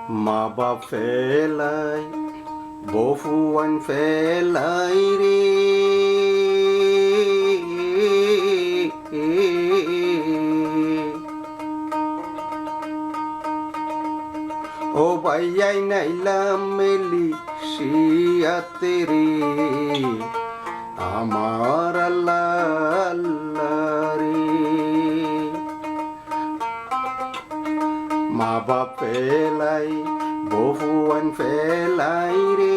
মা বাপ ফেলাই বহুয়ান ফেলাই রে ও ভাইয়াই নাইলাম মেলি শিয়াতে রে আমার আল্লাহ আল্লাহ রে মা বাপ ফেলাই বহুয়ান ফেলাই রে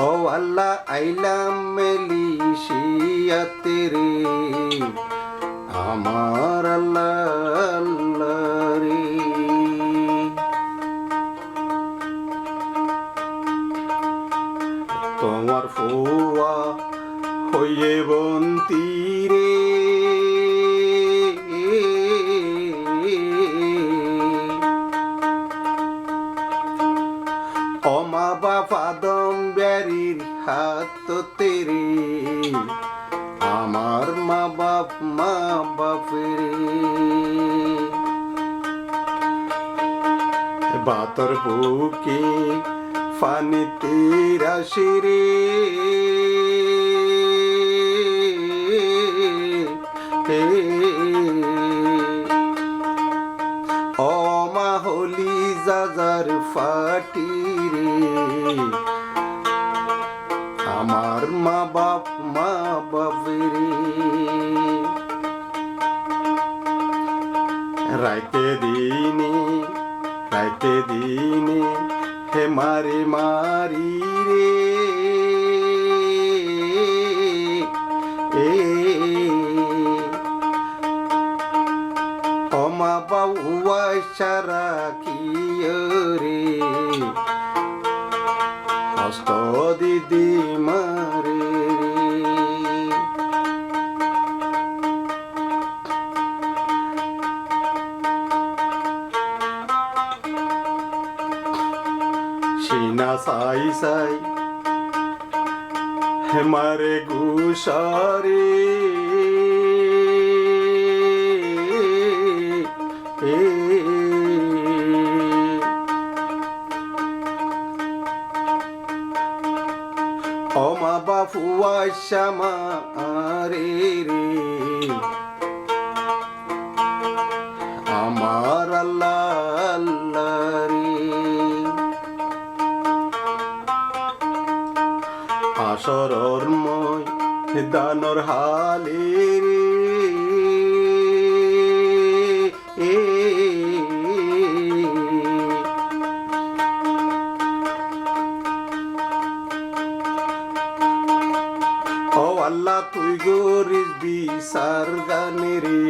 ও আল্লাহ আইলাম মেলিশিয়াতে রে আমার আল্লাহ আল্লাহ রে তোমার ফুয়া হইয়ে বন্তি রে ও মা বাপ আদম ব্যারির হাত তেরে আমার মা বাপ রে বাতর বুকে ফানিতে রাশি রে ও মা হলি যাজার ফাটি রে আমার মা বাপ রে রাইতে দিনে হে মারি রে ও মা বাবা সারা কি রে হস্ত দিদি মারে সিনা সাই হেমারে গুসারে ও মা বাপুয়া শ্যামা রে রে আমার আল্লাহ আল্লাহ রে আসরর মই দানর হালে রে ও আল্লাহ তুই গরিস বিচার গানে রে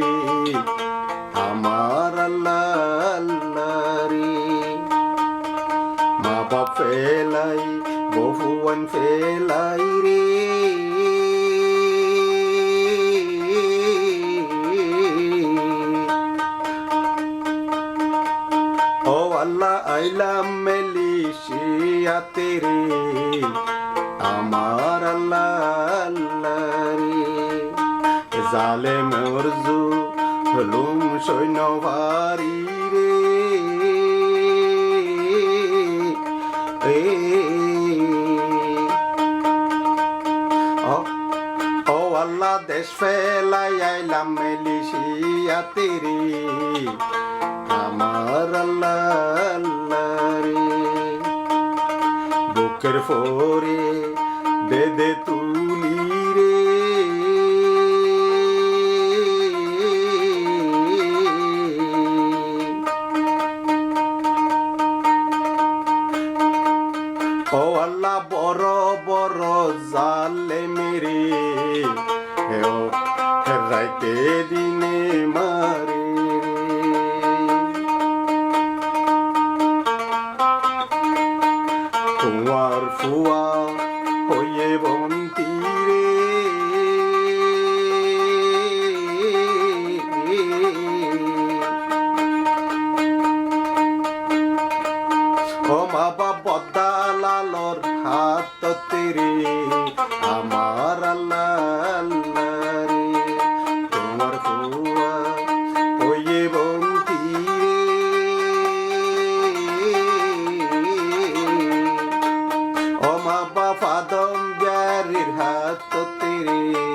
আমার আল্লাহ আল্লাহ রে মা বাপ ফেলাই বহুয়ান ফেলাই রে ও আল্লাহ আইলাম মেলিশিয়াতে রে আমার আল্লাহ আল্লাহ রে জালেম অরজু হলুম সৈন্য ভারি রে ও আল্লাহ দেশ ফেলাই আইলাম মেলিশিয়াতে রে আমার আল্লাহ আল্লাহ রে বুকের ফোরে দে তুলি রে ও আল্লাহ বড় বড় জালে মেরে ও রাইতে দিনে মারে তোমার ফুয়া হইয়ে বন্তি রে ও মা বাপ বদালালর হাত তেরে আমার আল্লাহ আল্লাহ রে ফাদম ব্যারির হাততে রে